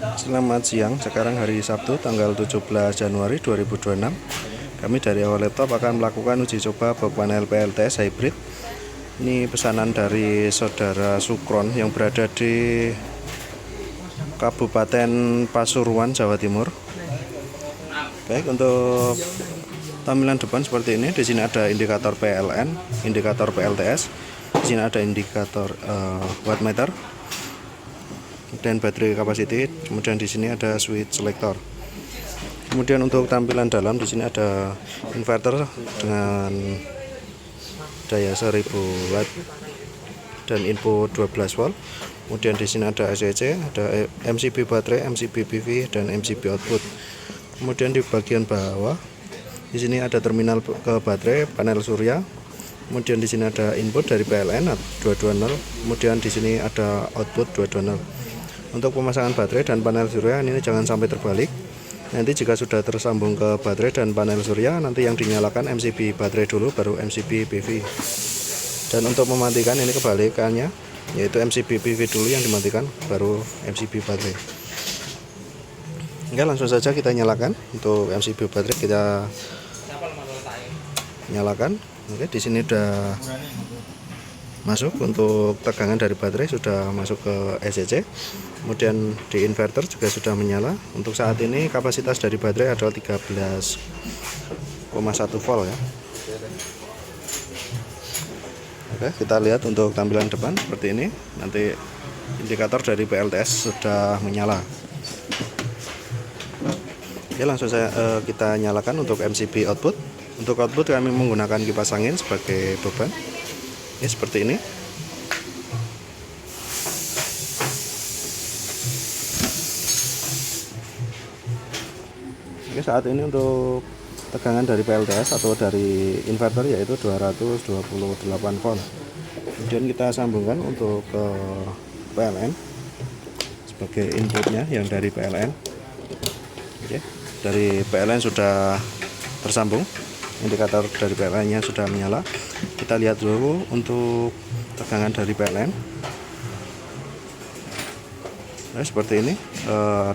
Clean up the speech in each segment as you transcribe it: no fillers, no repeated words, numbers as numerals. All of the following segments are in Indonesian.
Selamat siang, sekarang hari Sabtu tanggal 17 Januari 2026. Kami dari Awal Laptop akan melakukan uji coba box panel PLTS hybrid. Ini pesanan dari saudara Sukron yang berada di Kabupaten Pasuruan, Jawa Timur. Baik, untuk tampilan depan seperti ini. Di sini ada indikator PLN, indikator PLTS. Di sini ada indikator wattmeter dan baterai capacity. Kemudian di sini ada switch selector. Kemudian untuk tampilan dalam di sini ada inverter dengan daya 1000 watt dan input 12 volt. Kemudian di sini ada ACC, ada MCB baterai, MCB PV dan MCB output. Kemudian di bagian bawah di sini ada terminal ke baterai, panel surya. Kemudian di sini ada input dari PLN 220. Kemudian di sini ada output 220. Untuk pemasangan baterai dan panel surya ini jangan sampai terbalik. Nanti jika sudah tersambung ke baterai dan panel surya, nanti yang dinyalakan MCB baterai dulu, baru MCB PV. Dan untuk mematikan ini kebalikannya, yaitu MCB PV dulu yang dimatikan, baru MCB baterai. Oke, langsung saja kita nyalakan. Untuk MCB baterai kita nyalakan. Oke, di sini udah masuk. Untuk tegangan dari baterai sudah masuk ke ACC. Kemudian di inverter juga sudah menyala. Untuk saat ini kapasitas dari baterai adalah 13,1 volt ya. Oke, kita lihat untuk tampilan depan seperti ini. Nanti indikator dari PLTS sudah menyala. Oke, langsung kita nyalakan untuk MCB output. Untuk output kami menggunakan kipas angin sebagai beban. Ini seperti ini. Oke, saat ini untuk tegangan dari PLTS atau dari inverter yaitu 228 volt. Kemudian kita sambungkan untuk ke PLN sebagai inputnya yang dari PLN. Oke, dari PLN sudah tersambung, indikator dari PLN nya sudah menyala. Kita lihat dulu untuk tegangan dari PLN. Nah, seperti ini,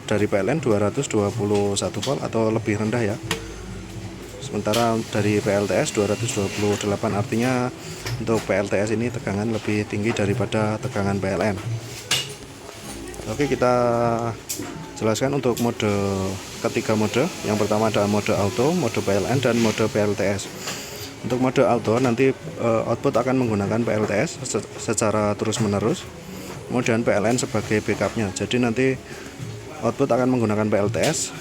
dari PLN 221 volt atau lebih rendah ya. Sementara dari PLTS 228, artinya untuk PLTS ini tegangan lebih tinggi daripada tegangan PLN. Oke, kita jelaskan untuk mode ketiga mode. Yang pertama adalah mode auto, mode PLN dan mode PLTS. Untuk mode auto nanti output akan menggunakan PLTS secara terus-menerus. Kemudian PLN sebagai backupnya. Jadi nanti output akan menggunakan PLTS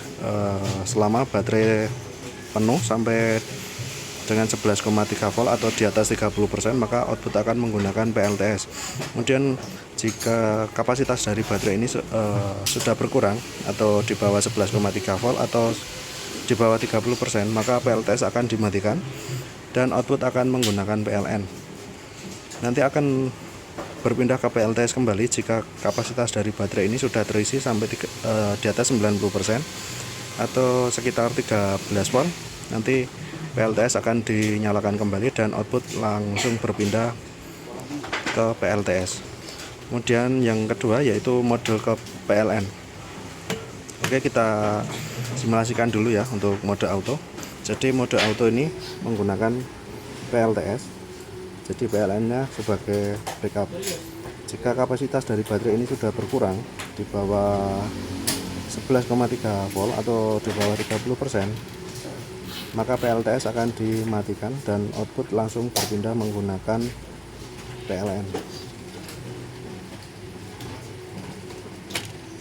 selama baterai penuh sampai dengan 11,3 volt atau di atas 30%, maka output akan menggunakan PLTS. Kemudian jika kapasitas dari baterai ini sudah berkurang atau di bawah 11,3 volt atau di bawah 30%, maka PLTS akan dimatikan dan output akan menggunakan PLN. Nanti akan berpindah ke PLTS kembali jika kapasitas dari baterai ini sudah terisi sampai di atas 90% atau sekitar 13 volt. Nanti PLTS akan dinyalakan kembali dan output langsung berpindah ke PLTS. Kemudian yang kedua yaitu mode ke PLN. Oke, kita simulasikan dulu ya untuk mode auto. Jadi mode auto ini menggunakan PLTS. Jadi PLN nya sebagai backup. Jika kapasitas dari baterai ini sudah berkurang di bawah 11,3 volt atau di bawah 30%, maka PLTS akan dimatikan dan output langsung berpindah menggunakan PLN.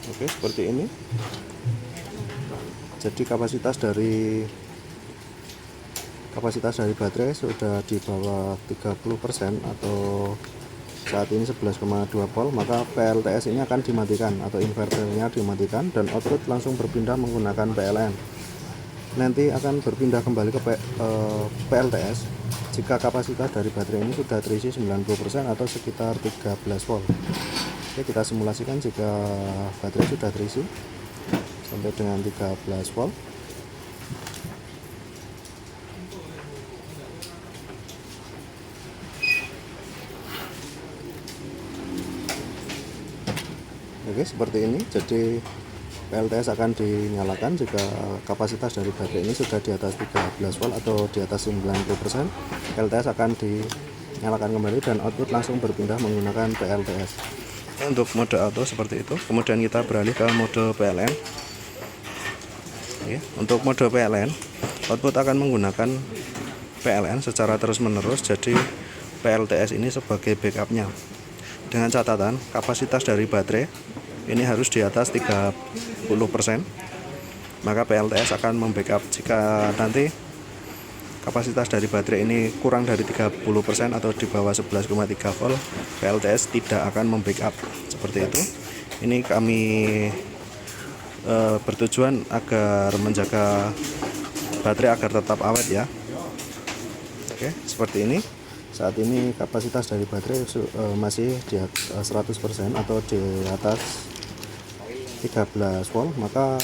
Oke, seperti ini. Jadi kapasitas dari baterai sudah di bawah 30% atau saat ini 11,2 volt, maka PLTS ini akan dimatikan atau inverternya dimatikan dan output langsung berpindah menggunakan PLN. Nanti akan berpindah kembali ke PLTS jika kapasitas dari baterai ini sudah terisi 90% atau sekitar 13 volt. Oke, kita simulasikan jika baterai sudah terisi sampai dengan 13 volt. Oke, seperti ini. Jadi PLTS akan dinyalakan jika kapasitas dari baterai ini sudah di atas 13 volt atau di atas 90%. PLTS akan dinyalakan kembali dan output langsung berpindah menggunakan PLTS. Untuk mode auto seperti itu. Kemudian kita beralih ke mode PLN. Untuk mode PLN, output akan menggunakan PLN secara terus-menerus, jadi PLTS ini sebagai backupnya. Dengan catatan kapasitas dari baterai ini harus di atas 30%, maka PLTS akan membackup. Jika nanti kapasitas dari baterai ini kurang dari 30% atau di bawah 11,3 volt, PLTS tidak akan membackup. Seperti itu. Ini kami bertujuan agar menjaga baterai agar tetap awet ya. Oke, seperti ini. Saat ini kapasitas dari baterai masih di 100% atau di atas 13 volt, maka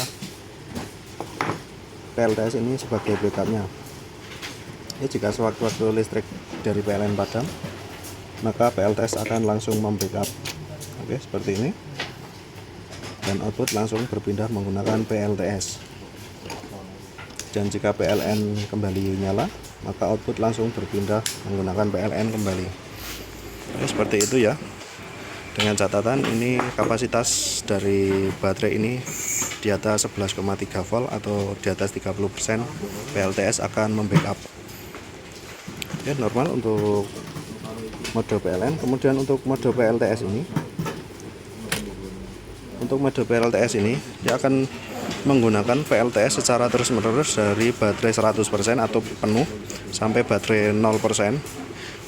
PLTS ini sebagai backupnya. Jika sewaktu-waktu listrik dari PLN padam, maka PLTS akan langsung membackup. Oke, seperti ini. Dan output langsung berpindah menggunakan PLTS. Dan jika PLN kembali nyala, maka output langsung berpindah menggunakan PLN kembali. Oke, seperti itu ya. Dengan catatan ini kapasitas dari baterai ini di atas 11,3 volt atau di atas 30%, PLTS akan membackup. Oke, normal untuk mode PLN. Kemudian untuk mode PLTS ini, dia akan menggunakan PLTS secara terus-menerus dari baterai 100% atau penuh sampai baterai 0%.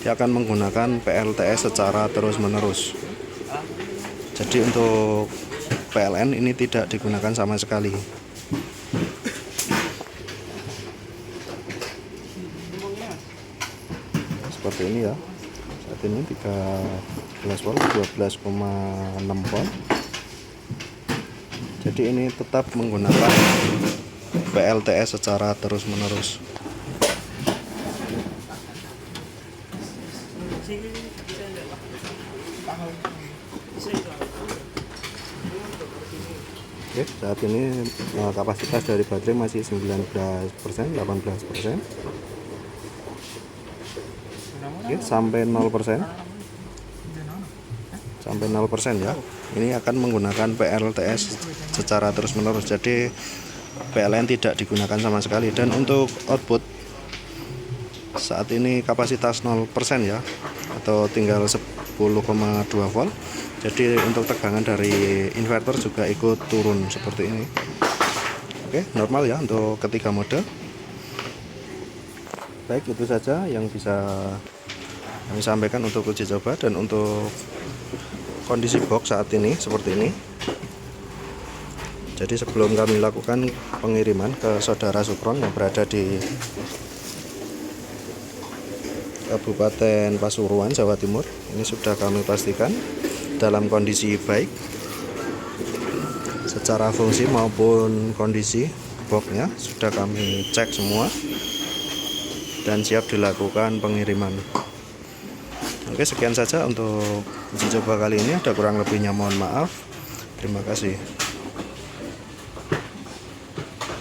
Dia akan menggunakan PLTS secara terus-menerus. Jadi untuk PLN ini tidak digunakan sama sekali. Seperti ini ya. Saat ini 13 volt, 12,6 volt. Jadi ini tetap menggunakan PLTS secara terus-menerus. Oke, saat ini kapasitas dari baterai masih 19%, 18%. Oke, sampai 0%. Sampai 0% ya. Ini akan menggunakan PLTS secara terus-menerus. Jadi PLN tidak digunakan sama sekali. Dan untuk output saat ini kapasitas 0% ya, atau tinggal 10,2 volt. Jadi untuk tegangan dari inverter juga ikut turun seperti ini. Oke, normal ya untuk ketiga mode. Baik, itu saja yang bisa kami sampaikan untuk uji coba. Dan untuk kondisi box saat ini seperti ini. Jadi sebelum kami lakukan pengiriman ke saudara Supron yang berada di Kabupaten Pasuruan, Jawa Timur, ini sudah kami pastikan dalam kondisi baik secara fungsi maupun kondisi boxnya sudah kami cek semua dan siap dilakukan pengiriman. Oke, sekian saja untuk uji coba kali ini. Ada kurang lebihnya mohon maaf. Terima kasih.